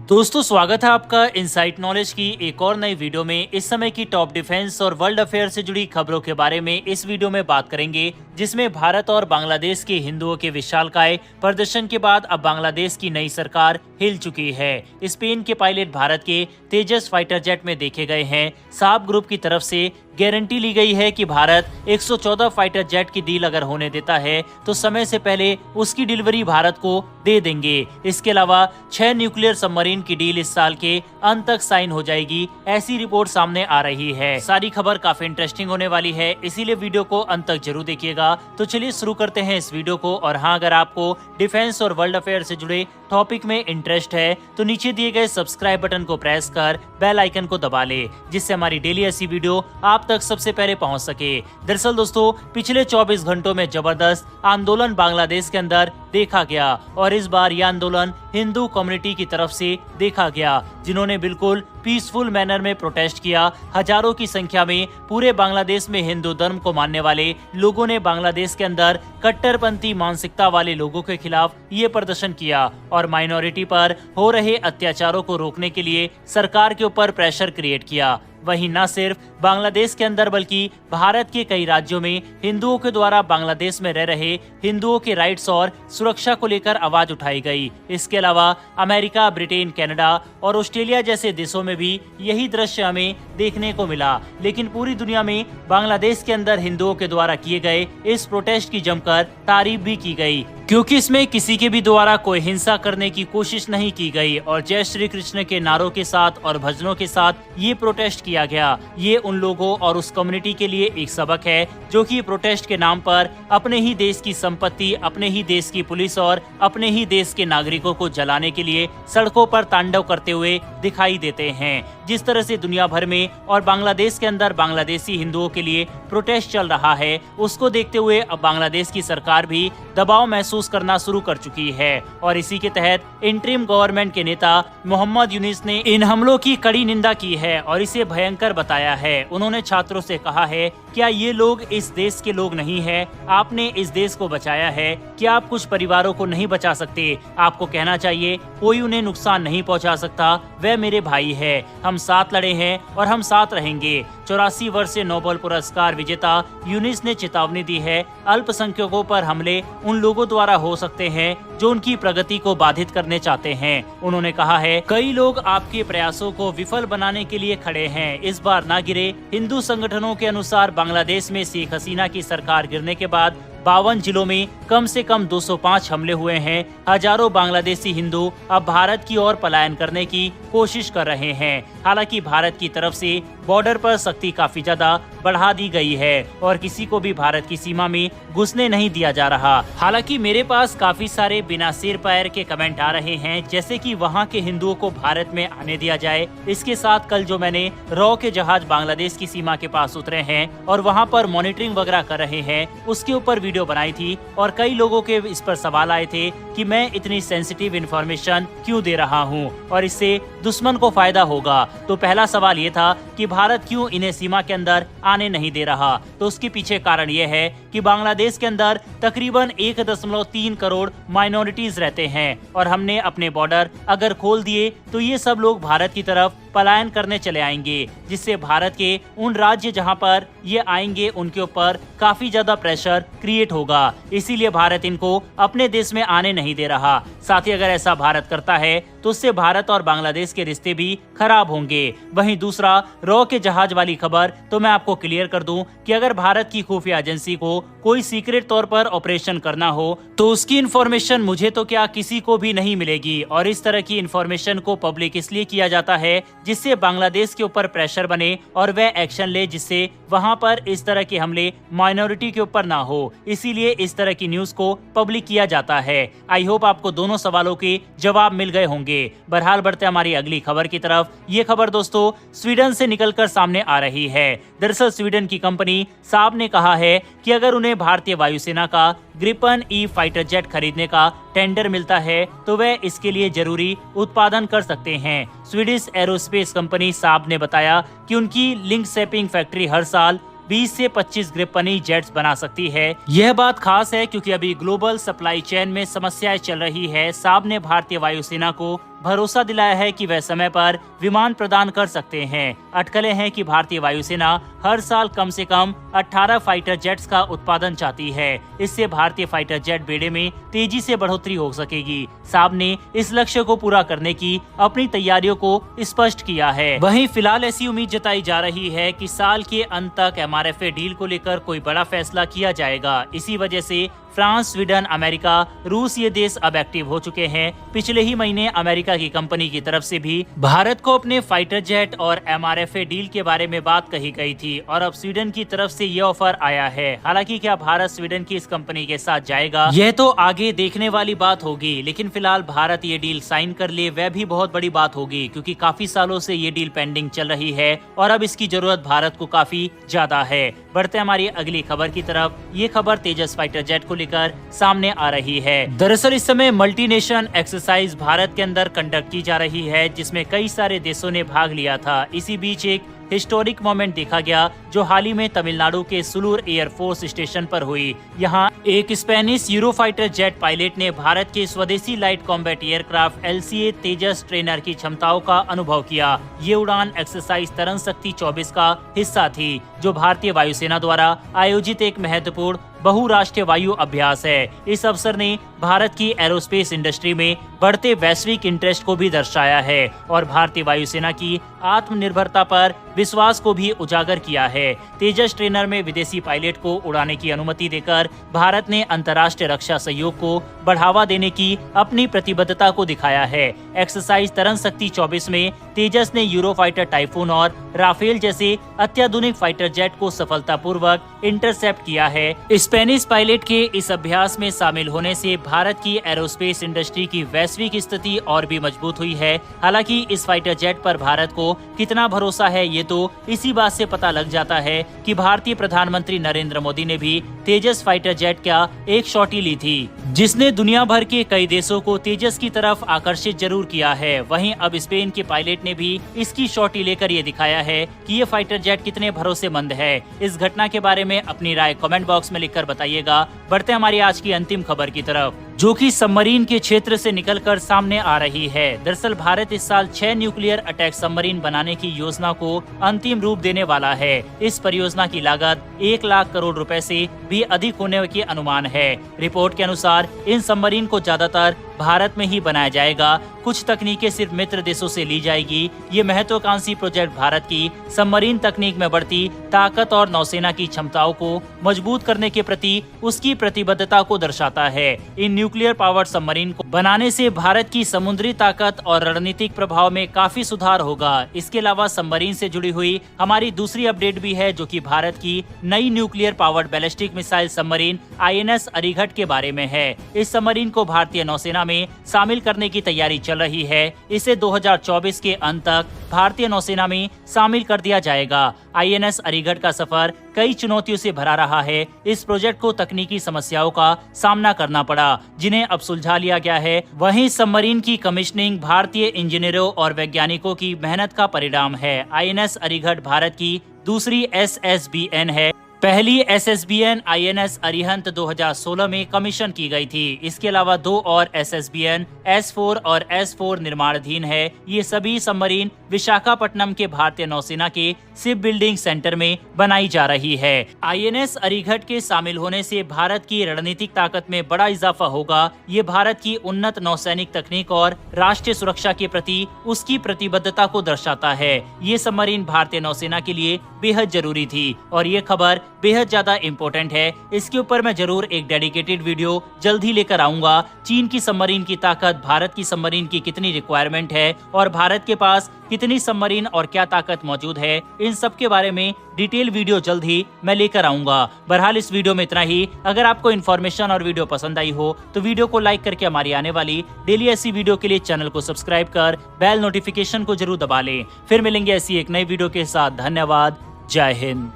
दोस्तों स्वागत है आपका इनसाइट नॉलेज की एक और नई वीडियो में। इस समय की टॉप डिफेंस और वर्ल्ड अफेयर से जुड़ी खबरों के बारे में इस वीडियो में बात करेंगे, जिसमें भारत और बांग्लादेश के हिंदुओं के विशालकाय प्रदर्शन के बाद अब बांग्लादेश की नई सरकार हिल चुकी है। स्पेन के पायलट भारत के तेजस फाइटर जेट में देखे गए हैं। साब ग्रुप की तरफ से गारंटी ली गई है कि भारत 114 फाइटर जेट की डील अगर होने देता है तो समय से पहले उसकी डिलीवरी भारत को दे देंगे। इसके अलावा 6 न्यूक्लियर सबमरीन की डील इस साल के अंत तक साइन हो जाएगी, ऐसी रिपोर्ट सामने आ रही है। सारी खबर काफी इंटरेस्टिंग होने वाली है, इसीलिए वीडियो को अंत तक जरूर देखिएगा। तो चलिए शुरू करते हैं इस वीडियो को। और हाँ, अगर आपको डिफेंस और वर्ल्ड अफेयर से जुड़े टॉपिक में इंटरेस्ट है तो नीचे दिए गए सब्सक्राइब बटन को प्रेस कर बेल आइकन को दबा ले, जिससे हमारी डेली ऐसी वीडियो आप तक सबसे पहले पहुंच सके। दरअसल दोस्तों, पिछले 24 घंटों में जबरदस्त आंदोलन बांग्लादेश के अंदर देखा गया और इस बार यह आंदोलन हिंदू कम्युनिटी की तरफ से देखा गया, जिन्होंने बिल्कुल पीसफुल मैनर में प्रोटेस्ट किया। हजारों की संख्या में पूरे बांग्लादेश में हिंदू धर्म को मानने वाले लोगों ने बांग्लादेश के अंदर कट्टरपंथी मानसिकता वाले लोगों के खिलाफ ये प्रदर्शन किया और माइनॉरिटी पर हो रहे अत्याचारों को रोकने के लिए सरकार के ऊपर प्रेशर क्रिएट किया। वहीं न सिर्फ बांग्लादेश के अंदर बल्कि भारत के कई राज्यों में हिंदुओं के द्वारा बांग्लादेश में रह रहे हिंदुओं के राइट्स और सुरक्षा को लेकर आवाज उठाई गई। इसके अलावा अमेरिका, ब्रिटेन, कनाडा और ऑस्ट्रेलिया जैसे देशों में भी यही दृश्य हमें देखने को मिला। लेकिन पूरी दुनिया में बांग्लादेश के अंदर हिंदुओं के द्वारा किए गए इस प्रोटेस्ट की जमकर तारीफ भी की गई, क्योंकि इसमें किसी के भी द्वारा कोई हिंसा करने की कोशिश नहीं की गई और जय श्री कृष्ण के नारों के साथ और भजनों के साथ ये प्रोटेस्ट किया गया। ये उन लोगों और उस कम्युनिटी के लिए एक सबक है जो कि प्रोटेस्ट के नाम पर अपने ही देश की संपत्ति, अपने ही देश की पुलिस और अपने ही देश के नागरिकों को जलाने के लिए सड़कों पर तांडव करते हुए दिखाई देते हैं। जिस तरह से दुनिया भर में और बांग्लादेश के अंदर बांग्लादेशी हिंदुओं के लिए प्रोटेस्ट चल रहा है, उसको देखते हुए अब बांग्लादेश की सरकार भी दबाव महसूस करना शुरू कर चुकी है और इसी के तहत इंटरिम गवर्नमेंट के नेता मोहम्मद यूनिस ने इन हमलों की कड़ी निंदा की है और इसे भयंकर बताया है। उन्होंने छात्रों से कहा है, क्या ये लोग इस देश के लोग नहीं है? आपने इस देश को बचाया है, क्या आप कुछ परिवारों को नहीं बचा सकते? आपको कहना चाहिए कोई उन्हें नुकसान नहीं पहुंचा सकता, वह मेरे भाई है, हम साथ लड़े हैं और हम साथ रहेंगे। 84 वर्षीय नोबेल पुरस्कार विजेता यूनिस ने चेतावनी दी है, अल्पसंख्यकों पर हमले उन लोगों द्वारा हो सकते हैं जो उनकी प्रगति को बाधित करने चाहते हैं। उन्होंने कहा है, कई लोग आपके प्रयासों को विफल बनाने के लिए खड़े हैं, इस बार ना गिरे। हिंदू संगठनों के अनुसार बांग्लादेश में शेख हसीना की सरकार गिरने के बाद 52 जिलों में कम से कम 205 हमले हुए हैं। हजारों बांग्लादेशी हिंदू अब भारत की ओर पलायन करने की कोशिश कर रहे हैं। हालांकि भारत की तरफ से बॉर्डर पर सख्ती काफी ज्यादा बढ़ा दी गई है और किसी को भी भारत की सीमा में घुसने नहीं दिया जा रहा। हालांकि मेरे पास काफी सारे बिना सिर पैर के कमेंट आ रहे हैं, जैसे कि वहां के हिंदुओं को भारत में आने दिया जाए। इसके साथ कल जो मैंने रॉ के जहाज बांग्लादेश की सीमा के पास उतरे हैं और वहां पर मॉनिटरिंग वगैरह कर रहे हैं, उसके ऊपर वीडियो बनाई थी और कई लोगों के इस पर सवाल आए थे कि मैं इतनी सेंसिटिव इंफॉर्मेशन क्यों दे रहा हूं और इससे दुश्मन को फायदा होगा। तो पहला सवाल ये था कि भारत क्यों इन्हें सीमा के अंदर आने नहीं दे रहा। तो उसके पीछे कारण ये है कि बांग्लादेश के अंदर तकरीबन 1.3 करोड़ माइनॉरिटीज रहते हैं और हमने अपने बॉर्डर अगर खोल दिए तो ये सब लोग भारत की तरफ पलायन करने चले आएंगे, जिससे भारत के उन राज्य जहां पर ये आएंगे उनके ऊपर काफी ज्यादा प्रेशर क्रिएट होगा। इसीलिए भारत इनको अपने देश में आने नहीं दे रहा। साथ ही अगर ऐसा भारत करता है तो उससे भारत और बांग्लादेश के रिश्ते भी खराब होंगे। वहीं दूसरा रॉ के जहाज वाली खबर तो मैं आपको क्लियर कर दूं कि अगर भारत की खुफिया एजेंसी को कोई सीक्रेट तौर पर ऑपरेशन करना हो तो उसकी इन्फॉर्मेशन मुझे तो क्या किसी को भी नहीं मिलेगी और इस तरह की इन्फॉर्मेशन को पब्लिक इसलिए किया जाता है जिससे बांग्लादेश के ऊपर प्रेशर बने और वह एक्शन ले, जिससे वहां पर इस तरह के हमले माइनॉरिटी के ऊपर ना हो। इसीलिए इस तरह की न्यूज को पब्लिक किया जाता है। आई होप आपको दोनों सवालों के जवाब मिल गए होंगे। बहरहाल बढ़ते हमारी अगली खबर की तरफ। ये खबर दोस्तों स्वीडन से निकलकर सामने आ रही है। दरअसल स्वीडन की कंपनी साब ने कहा है कि अगर उन्हें भारतीय वायुसेना का ग्रिपन ई फाइटर जेट खरीदने का टेंडर मिलता है तो वह इसके लिए जरूरी उत्पादन कर सकते हैं। स्वीडिश एरोस्पेस कंपनी साब ने बताया कि उनकी लिंकशेपिंग फैक्ट्री हर साल 20 से 25 ग्रिपनी जेट्स बना सकती है। यह बात खास है क्योंकि अभी ग्लोबल सप्लाई चेन में समस्याएं चल रही है। साब ने भारतीय वायुसेना को भरोसा दिलाया है कि वह समय पर विमान प्रदान कर सकते हैं। अटकलें हैं कि भारतीय वायुसेना हर साल कम से कम 18 फाइटर जेट्स का उत्पादन चाहती है। इससे भारतीय फाइटर जेट बेड़े में तेजी से बढ़ोतरी हो सकेगी। साब ने इस लक्ष्य को पूरा करने की अपनी तैयारियों को स्पष्ट किया है। वहीं फिलहाल ऐसी उम्मीद जताई जा रही है कि साल के अंत तक MRFA डील को लेकर कोई बड़ा फैसला किया जाएगा। इसी वजह से फ्रांस, स्वीडन, अमेरिका, रूस ये देश अब एक्टिव हो चुके हैं। पिछले ही महीने अमेरिका की कंपनी की तरफ से भी भारत को अपने फाइटर जेट और MRFA डील के बारे में बात कही गई थी और अब स्वीडन की तरफ से ये ऑफर आया है। हालांकि क्या भारत स्वीडन की इस कंपनी के साथ जाएगा, यह तो आगे देखने वाली बात होगी। लेकिन फिलहाल भारत ये डील साइन कर ले वह भी बहुत बड़ी बात होगी, क्योंकि काफी सालों से ये डील पेंडिंग चल रही है और अब इसकी जरूरत भारत को काफी ज्यादा है। बढ़ते हमारी अगली खबर की तरफ। ये खबर तेजस फाइटर जेट को लेकर सामने आ रही है। दरअसल इस समय मल्टीनेशन एक्सरसाइज भारत के अंदर कंडक्ट की जा रही है, जिसमें कई सारे देशों ने भाग लिया था। इसी बीच एक हिस्टोरिक मोमेंट देखा गया जो हाल ही में तमिलनाडु के सुलूर एयरफोर्स स्टेशन पर हुई। यहाँ एक स्पेनिश यूरोफाइटर जेट पायलट ने भारत के स्वदेशी लाइट कॉम्बैट एयरक्राफ्ट LCA तेजस ट्रेनर की क्षमताओं का अनुभव किया। ये उड़ान एक्सरसाइज तरन शक्ति 24 का हिस्सा थी, जो भारतीय वायुसेना द्वारा आयोजित एक महत्वपूर्ण बहुराष्ट्रीय वायु अभ्यास है। इस अवसर ने भारत की एरोस्पेस इंडस्ट्री में बढ़ते वैश्विक इंटरेस्ट को भी दर्शाया है और भारतीय वायुसेना की आत्मनिर्भरता पर विश्वास को भी उजागर किया है। तेजस ट्रेनर में विदेशी पायलट को उड़ाने की अनुमति देकर भारत ने अंतर्राष्ट्रीय रक्षा सहयोग को बढ़ावा देने की अपनी प्रतिबद्धता को दिखाया है। एक्सरसाइज तरन शक्ति 24 में तेजस ने यूरोफाइटर टाइफून और राफेल जैसे अत्याधुनिक फाइटर जेट को सफलतापूर्वक इंटरसेप्ट किया है। स्पेनिश पायलट के इस अभ्यास में शामिल होने से भारत की एरोस्पेस इंडस्ट्री की वैश्विक स्थिति और भी मजबूत हुई है। हालांकि इस फाइटर जेट पर भारत को कितना भरोसा है, ये तो इसी बात से पता लग जाता है कि भारतीय प्रधानमंत्री नरेंद्र मोदी ने भी तेजस फाइटर जेट का एक शॉटी ली थी, जिसने दुनिया भर के कई देशों को तेजस की तरफ आकर्षित जरूर किया है। वहीं अब स्पेन के पायलट ने भी इसकी शॉटी लेकर ये दिखाया है कि ये फाइटर जेट कितने भरोसेमंद है। इस घटना के बारे में अपनी राय कमेंट बॉक्स में लिखकर बताइएगा। बढ़ते हमारी आज की अंतिम खबर की तरफ, जो कि सबमरीन के क्षेत्र से निकलकर सामने आ रही है। दरअसल भारत इस साल 6 न्यूक्लियर अटैक सबमरीन बनाने की योजना को अंतिम रूप देने वाला है। इस परियोजना की लागत 1 लाख करोड़ रुपए से भी अधिक होने की अनुमान है। रिपोर्ट के अनुसार इन सबमरीन को ज्यादातर भारत में ही बनाया जाएगा। कुछ तकनीकें सिर्फ मित्र देशों से ली जाएगी। ये महत्वाकांक्षी प्रोजेक्ट भारत की सबमरीन तकनीक में बढ़ती ताकत और नौसेना की क्षमताओं को मजबूत करने के प्रति उसकी प्रतिबद्धता को दर्शाता है। इन न्यूक्लियर पावर सबमरीन को बनाने से भारत की समुद्री ताकत और रणनीतिक प्रभाव में काफी सुधार होगा। इसके अलावा सबमरीन से जुड़ी हुई हमारी दूसरी अपडेट भी है, जो कि भारत की नई nuclear powered ballistic missile submarine INS अरिघट के बारे में है। इस सबमरीन को भारतीय नौसेना में शामिल करने की तैयारी चल रही है। इसे 2024 के अंत तक भारतीय नौसेना में शामिल कर दिया जाएगा। INS अरिघट का सफर कई चुनौतियों से भरा रहा है। इस प्रोजेक्ट को तकनीकी समस्याओं का सामना करना पड़ा, जिन्हें अब सुलझा लिया गया है। वहीं सबमरीन की कमिश्निंग भारतीय इंजीनियरों और वैज्ञानिकों की मेहनत का परिणाम है। INS अरिघट भारत की दूसरी SSBN है। पहली SSBN INS अरिहंत 2016 में कमीशन की गई थी। इसके अलावा 2 और SSBN S4 और S4 निर्माणाधीन है। ये सभी सबमरीन विशाखापट्टनम के भारतीय नौसेना के शिप बिल्डिंग सेंटर में बनाई जा रही है। INS अरिघट के शामिल होने से भारत की रणनीतिक ताकत में बड़ा इजाफा होगा। ये भारत की उन्नत नौसैनिक तकनीक और राष्ट्रीय सुरक्षा के प्रति उसकी प्रतिबद्धता को दर्शाता है। ये सबमरीन भारतीय नौसेना के लिए बेहद जरूरी थी और ये खबर बेहद ज्यादा इम्पोर्टेंट है। इसके ऊपर मैं जरूर एक डेडिकेटेड वीडियो जल्द ही लेकर आऊंगा। चीन की सबमरीन की ताकत, भारत की सबमरीन की कितनी रिक्वायरमेंट है और भारत के पास कितनी सबमरीन और क्या ताकत मौजूद है, इन सब के बारे में डिटेल वीडियो जल्द ही मैं लेकर आऊंगा। बहरहाल इस वीडियो में इतना ही। अगर आपको इन्फॉर्मेशन और वीडियो पसंद आई हो तो वीडियो को लाइक करके हमारी आने वाली डेली ऐसी वीडियो के लिए चैनल को सब्सक्राइब कर बेल नोटिफिकेशन को जरूर दबा लें। फिर मिलेंगे ऐसी एक नई वीडियो के साथ। धन्यवाद। जय हिंद।